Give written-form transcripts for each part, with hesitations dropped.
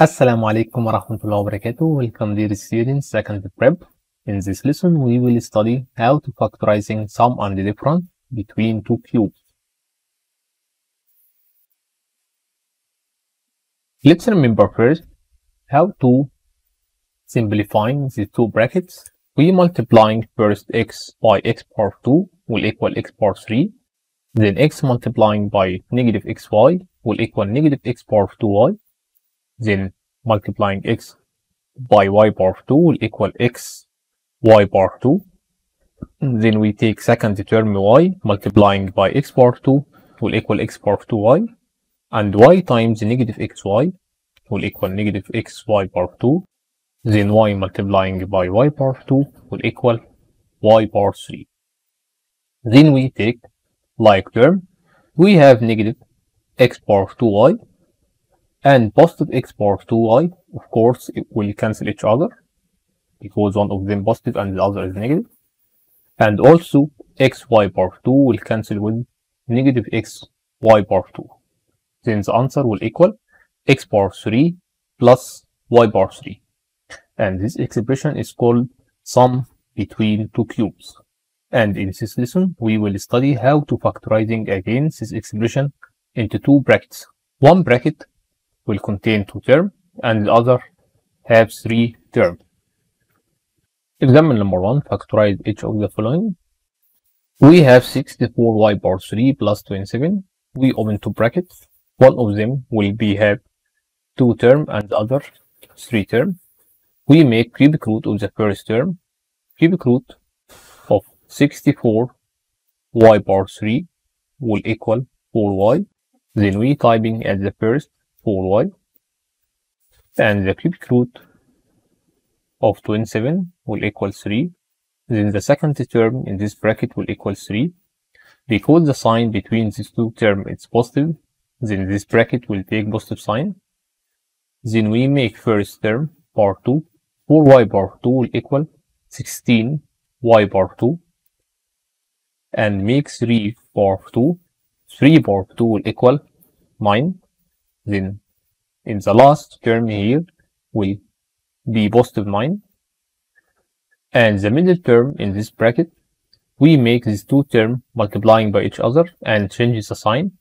Assalamu alaikum warahmatullahi wabarakatuh. Welcome dear students, second prep. In this lesson, we will study how to factorizing sum and difference between two cubes. Let's remember first how to simplifying these two brackets. We multiplying first x by x power 2 will equal x power 3. Then x multiplying by negative xy will equal negative x power 2y. Then multiplying x by y power 2 will equal x y power 2. Then we take second term y multiplying by x power 2 will equal x power 2y, and y times negative xy will equal negative xy power 2. Then y multiplying by y power 2 will equal y power 3. Then we take like term. We have negative x power 2y and positive x power 2y. Of course, it will cancel each other because one of them positive and the other is negative. And also xy power 2 will cancel with negative xy power 2. Then the answer will equal x power 3 plus y power 3. And this expression is called sum between two cubes. And in this lesson, we will study how to factorizing against this expression into two brackets. One bracket will contain two terms and the other have three terms. Example number 1, factorize each of the following. We have 64y power 3 plus 27. We open two brackets. One of them will have two terms and the other three terms. We make cubic root of the first term. Cubic root of 64y power 3 will equal 4y. Then we typing at the first 4y, and the cubic root of 27 will equal 3. Then the second term in this bracket will equal 3. Because the sign between these two terms is positive, then this bracket will take positive sign. Then we make first term power 2. 4y power 2 will equal 16y power 2, and make 3 power 2. 3 power 2 will equal 9. Then in the last term here will be positive 9. And the middle term in this bracket, we make these two terms multiplying by each other and change the sign.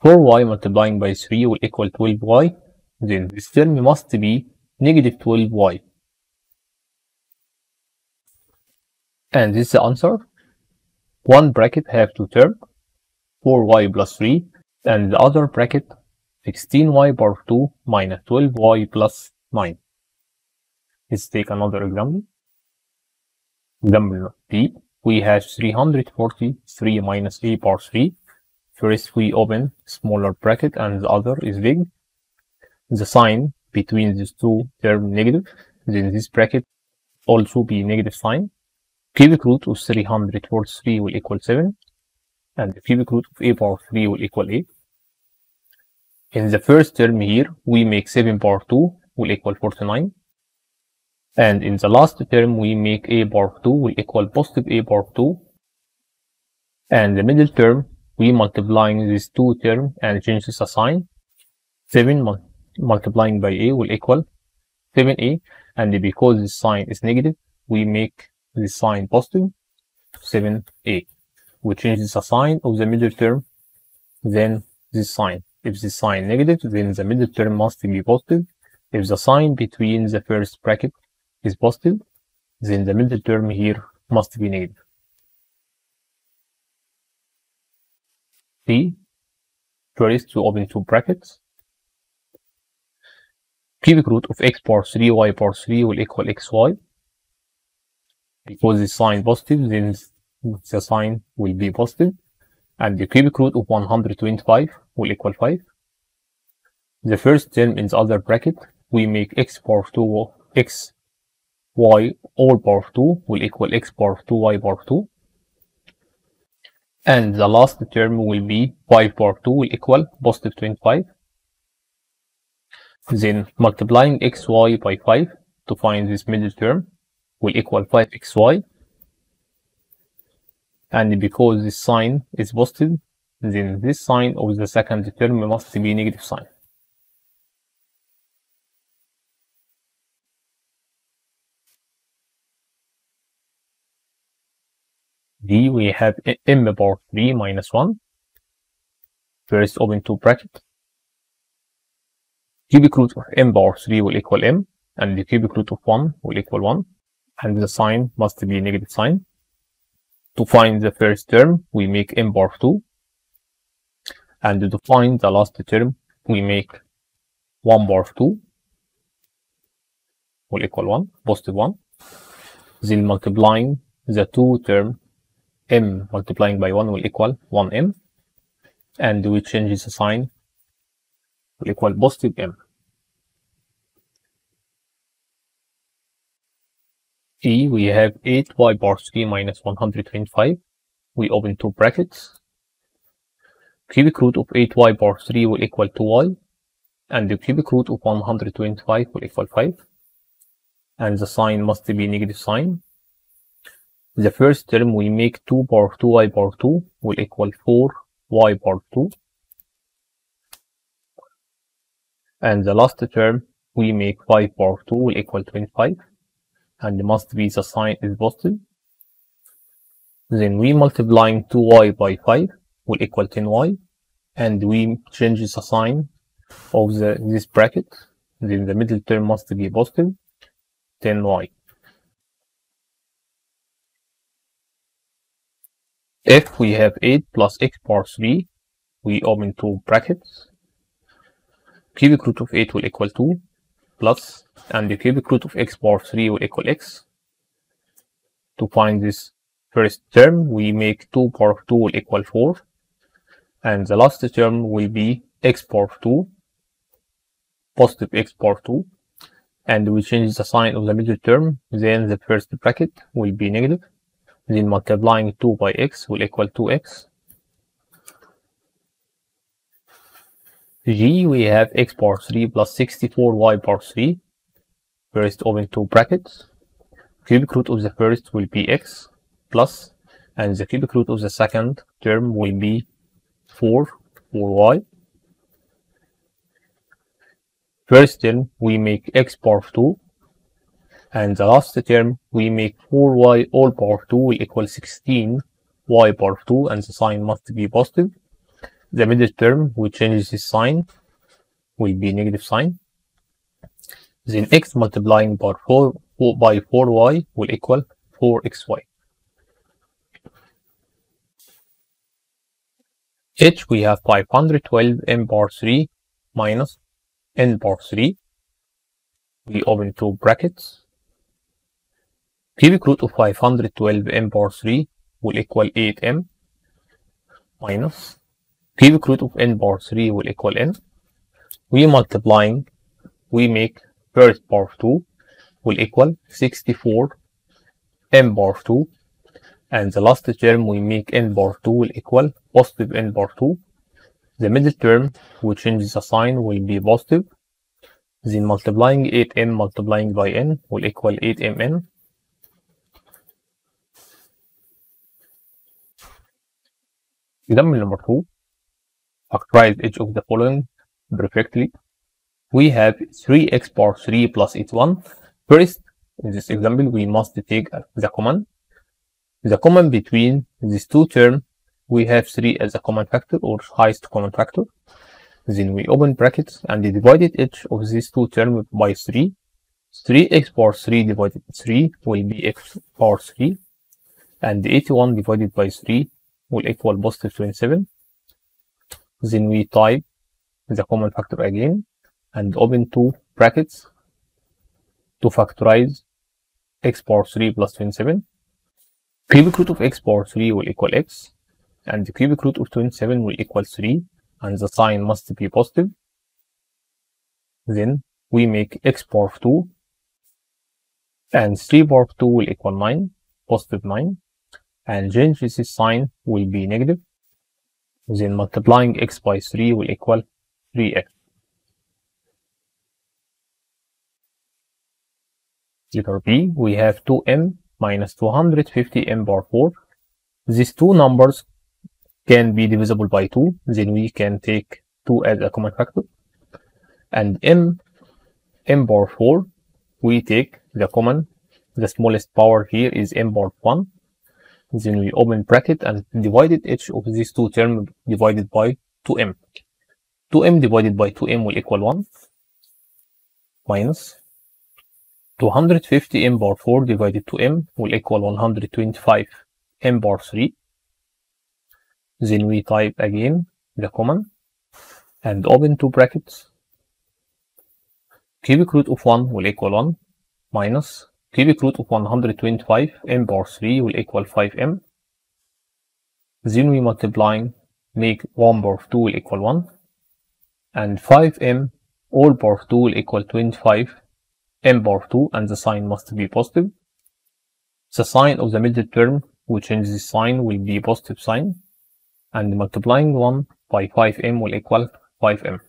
4y multiplying by 3 will equal 12y. Then this term must be negative 12y. And this is the answer. One bracket have two terms, 4y plus 3, and the other bracket 16y power 2 minus 12y plus 9. Let's take another example. Example B. We have 343 minus a power 3. First we open smaller bracket and the other is big. The sign between these two terms negative. Then this bracket also be negative sign. Cubic root of 343 will equal 7. And the cubic root of a power 3 will equal 8. In the first term here, we make 7 power 2 will equal 49. And in the last term, we make a power 2 will equal positive a power 2. And the middle term, we multiplying these two terms and change the sign. 7 multiplying by a will equal 7a. And because this sign is negative, we make this sign positive, 7a. We change the sign of the middle term, then this sign. If the sign negative, then the middle term must be positive. If the sign between the first bracket is positive, then the middle term here must be negative. C. First, to open two brackets. Cubic root of x power 3 y power 3 will equal xy. Because the sign positive, then the sign will be positive. And the cubic root of 125 will equal 5. The first term in the other bracket, we make x power 2 x y all power 2 will equal x power 2 y power 2. And the last term will be 5 power 2 will equal positive 25. Then multiplying xy by 5 to find this middle term will equal 5xy. And because this sign is positive, then this sign of the second term must be negative sign. D, we have m power 3 minus 1. First, open two bracket. Cubic root of m power 3 will equal m, and the cubic root of 1 will equal 1, and the sign must be negative sign. To find the first term, we make m power 2, and to find the last term, we make 1 power 2 will equal 1, positive 1. Then multiplying the two term, m multiplying by 1 will equal 1m, and we change the sign will equal positive m. E, we have 8y power 3 minus 125. We open two brackets. Cubic root of 8y power 3 will equal 2y, and the cubic root of 125 will equal 5, and the sign must be negative sign. The first term we make 2 power 2y power 2 will equal 4y power 2, and the last term we make 5 power 2 will equal 25, and must be the sign is positive. Then we multiplying 2y by 5 will equal 10y, and we change the sign of this bracket. Then the middle term must be positive, 10y. If we have 8 plus x power 3, we open two brackets. Cubic root of 8 will equal 2 plus, and the cubic root of x power 3 will equal x. To find this first term, we make 2 power 2 will equal 4, and the last term will be x power 2, positive x power 2, and we change the sign of the middle term. Then the first bracket will be negative. Then multiplying 2 by x will equal 2x. G, we have x power 3 plus 64y power 3. First, open two brackets. Cubic root of the first will be x plus, and the cubic root of the second term will be 4y. First term we make x power 2, and the last term we make 4y all power 2 will equal 16y power 2, and the sign must be positive. The middle term we change this sign will be negative sign. Then x multiplying by 4y will equal 4xy. H, we have 512 m power 3 minus n power 3. We open two brackets. Cubic root of 512 m power 3 will equal 8m minus cubic root of n power 3 will equal n. We multiplying, we make first power 2 will equal 64 m power 2, and the last term we make n power 2 will equal positive n power 2. The middle term we change the sign will be positive. Then multiplying 8m multiplying by n will equal 8mn. Example number 2. Factorize each of the following perfectly. We have 3x power 3 plus 81. First, in this example, we must take the common. The common between these two terms, we have 3 as a common factor or highest common factor. Then we open brackets and divided each of these two terms by 3. 3x power 3 divided by 3 will be x power 3, and 81 divided by 3 will equal positive 27. Then we type the common factor again and open two brackets to factorize x power 3 plus 27. Cubic root of x power 3 will equal x, and the cubic root of 27 will equal 3, and the sign must be positive. Then we make x power 2, and 3 power 2 will equal 9, positive 9, and change this sign will be negative. Then multiplying x by 3 will equal 3x. Letter B, we have 2m minus 250m power 4. These two numbers can be divisible by 2, then we can take 2 as a common factor. And m power 4, we take the common, the smallest power here is m power 1. Then we open bracket and divided each of these two terms divided by 2m. 2m divided by 2m will equal 1 minus 250m bar 4 divided to m will equal 125m bar 3. Then we type again the common and open two brackets. Cubic root of 1 will equal 1 minus cubic root of 125m bar 3 will equal 5m. Then we multiplying, make 1 bar 2 will equal 1 and 5m all bar 2 will equal 25m bar 2, and the sign must be positive. The sign of the middle term, we change this sign, will be positive sign, and multiplying 1 by 5m will equal 5m.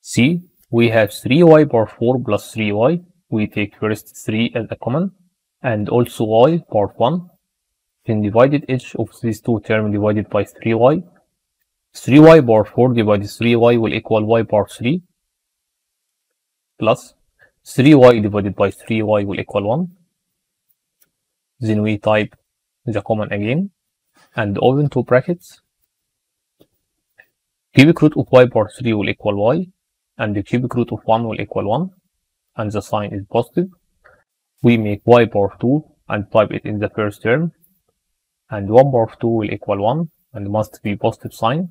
See, we have 3y bar 4 plus 3y. We take first 3 as a common and also y bar 1. Then divided each of these two terms divided by 3y. 3y bar 4 divided 3y will equal y bar 3 plus 3y divided by 3y will equal 1. Then we type the common again and open two brackets. Cubic root of y bar 3 will equal y and the cubic root of 1 will equal 1 and the sign is positive. We make y bar 2 and type it in the first term, and 1 bar 2 will equal 1 and must be positive sign,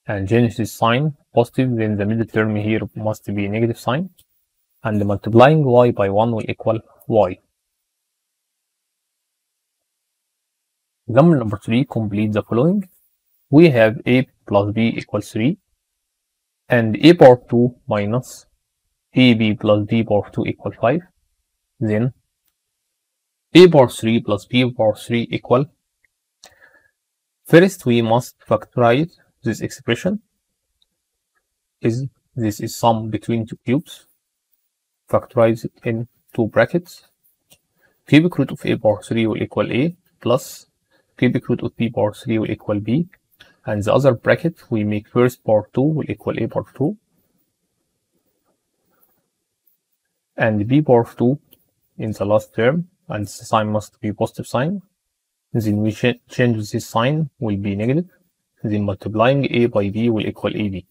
and change this sign positive, then the middle term here must be negative sign, and multiplying y by 1 will equal y. Example number 3 complete the following. We have a plus b equals 3 and a bar 2 minus ab plus b bar 2 equal 5. Then a bar 3 plus b bar 3 equal. First we must factorize this expression. This is sum between two cubes. Factorize it in two brackets. Cubic root of a bar 3 will equal a plus cubic root of b bar 3 will equal b, and the other bracket we make first bar 2 will equal a bar 2 and b bar 2 in the last term, and the sign must be positive sign. Then we change this sign will be negative. Then multiplying a by b will equal ab.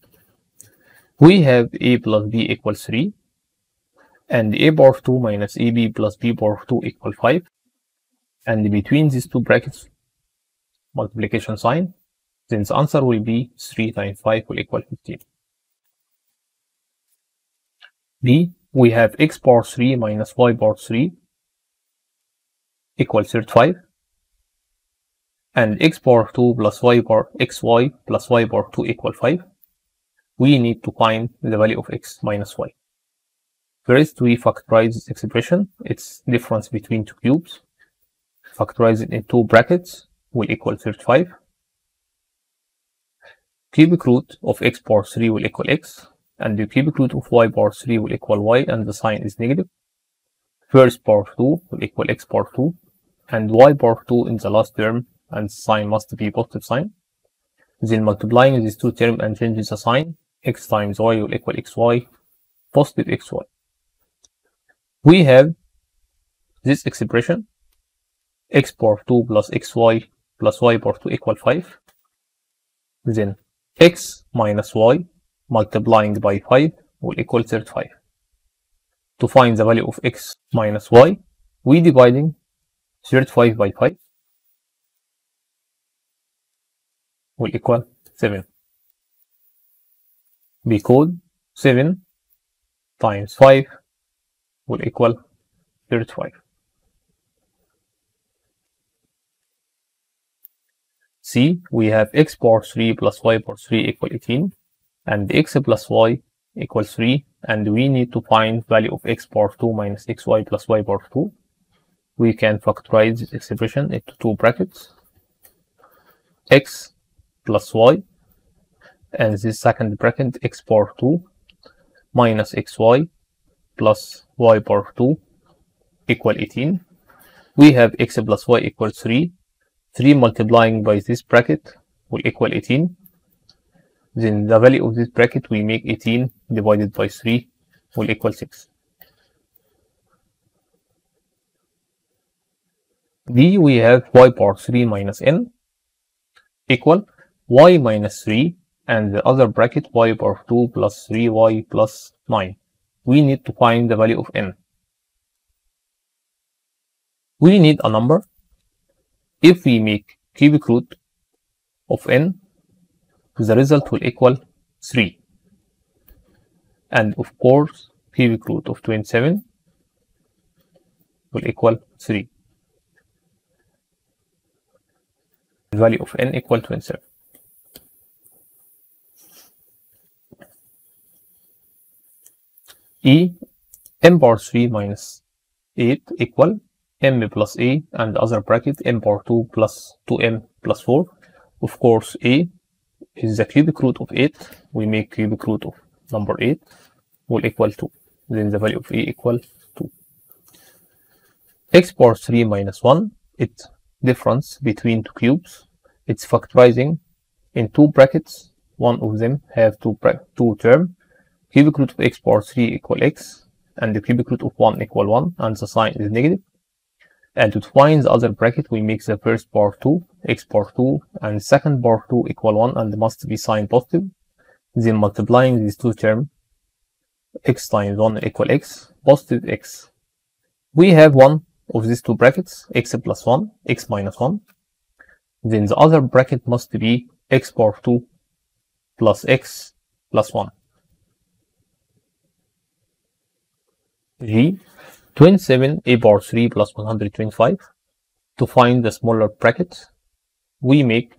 We have a plus b equals 3 and a bar 2 minus ab plus b bar 2 equal 5, and between these two brackets multiplication sign. Then the answer will be 3 times 5 will equal 15. B, we have x bar 3 minus y bar 3 equals 35, and x bar 2 plus y bar xy plus y bar 2 equal 5. We need to find the value of x minus y. First, we factorize this expression. Its difference between two cubes. Factorize it in two brackets will equal 35. Cubic root of x bar 3 will equal x, and the cubic root of y bar 3 will equal y, and the sign is negative. First bar 2 will equal x bar 2, and y bar 2 in the last term, and the sign must be positive sign. Then multiplying these two terms and changing the sign, x times y will equal xy, positive xy. We have this expression, x bar 2 plus xy plus y bar 2 equal 5. Then x minus y multiplying by 5 will equal 35. To find the value of x minus y, we dividing 35 by 5 will equal 7. Because 7 times 5 will equal 35. C, we have x bar 3 plus y bar 3 equal 18, and x plus y equals 3, and we need to find value of x bar 2 minus xy plus y bar 2. We can factorize this expression into two brackets, x plus y, and this second bracket x bar 2 minus xy plus y bar 2 equal 18. We have x plus y equals 3. 3 multiplying by this bracket will equal 18. Then the value of this bracket we make 18 divided by 3 will equal 6. D, we have y power 3 minus n equal y minus 3 and the other bracket y power 2 plus 3y plus 9. We need to find the value of n. We need a number. If we make cubic root of n, the result will equal 3. And of course, cubic root of 27 will equal 3. The value of n equal 27. E, m power 3 minus 8 equal m plus a and the other bracket m power 2 plus 2m plus 4. Of course, a is the cubic root of 8. We make cubic root of number 8 will equal 2. Then the value of a equal 2. X power 3 minus 1, it's difference between two cubes. It's factorizing in two brackets. One of them have two terms. Cubic root of x power 3 equal x, and the cubic root of 1 equal 1, and the sign is negative. And to find the other bracket, we make the first power 2, x power 2, and second power 2 equal 1, and must be sign positive. Then multiplying these two terms, x times 1 equal x, positive x. We have one of these two brackets, x plus 1, x minus 1. Then the other bracket must be x power 2 plus x plus 1. G, 27 a power 3 plus 125. To find the smaller bracket, we make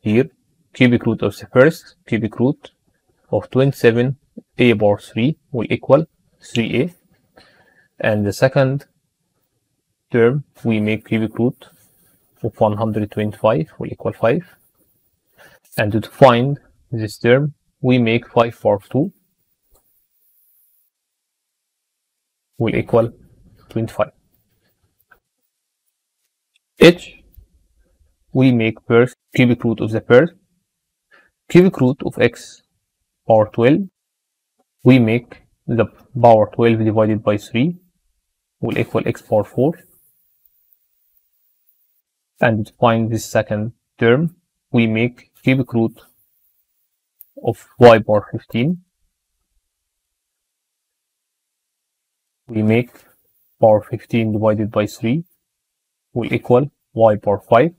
here cubic root of the first cubic root of 27 a power 3 will equal 3a, and the second term we make cubic root of 125 will equal 5, and to find this term we make 5 power 2 will equal 25. H, we make first cubic root of the first cubic root of x power 12. We make the power 12 divided by 3 will equal x power 4. And to find this second term, we make cubic root of y power 15. We make power 15 divided by 3 will equal y power 5.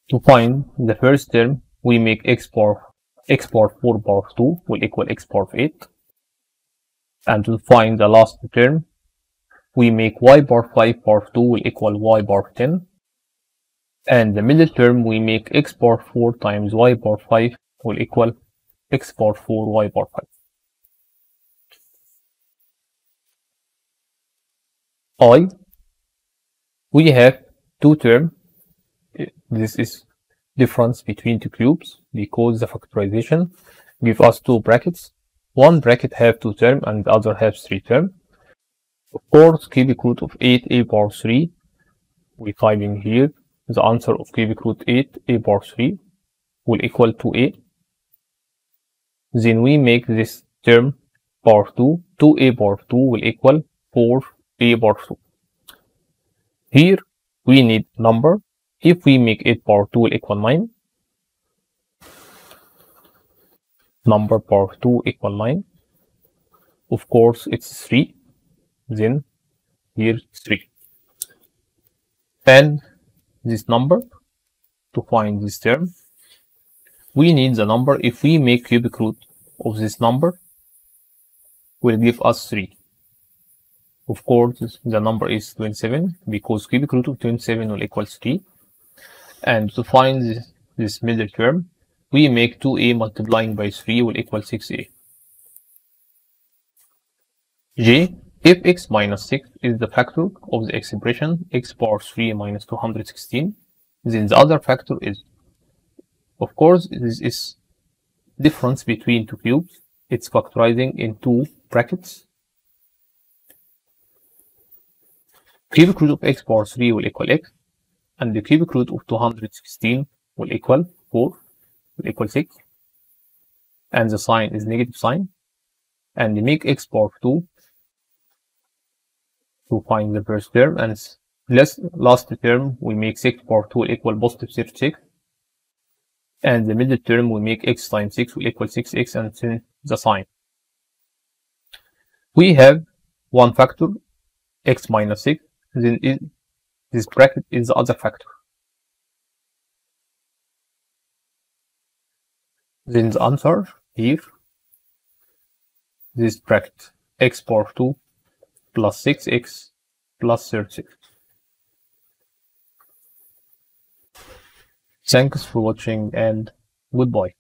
To find the first term, we make x power 4 power 2 will equal x power 8. And to find the last term, we make y power 5 power 2 will equal y power 10. And the middle term, we make x power 4 times y power 5 will equal x power 4 y power 5. I, we have two terms. This is difference between two cubes because the factorization give us two brackets. One bracket have two terms and the other has three terms. Of course, cubic root of 8a power 3, we type in here the answer of cubic root 8a power 3 will equal 2a. Then we make this term power 2, 2a power 2 will equal 4a power 2. Here we need number. If we make 8 power 2 will equal 9, number power 2 equal 9. Of course, it's 3. Then here 3. And this number, to find this term, we need the number. If we make cubic root of this number, will give us 3. Of course, the number is 27 because cubic root of 27 will equal 3. And to find this middle term, we make 2a multiplying by 3 will equal 6a. J, if x minus 6 is the factor of the expression x power 3 minus 216, then the other factor is, of course, this is difference between two cubes. It's factorizing in two brackets. Cubic root of x power 3 will equal x, and the cubic root of 216 will equal 4, will equal 6, and the sign is negative sign, and we make x power 2 to find the first term, and last term we make 6 power 2 will equal positive 36, and the middle term we make x times 6 will equal 6x, and then the sign. We have one factor, x minus 6, then this bracket is the other factor. Then the answer here, this bracket, x power 2 plus 6x plus 36. Thanks for watching and goodbye.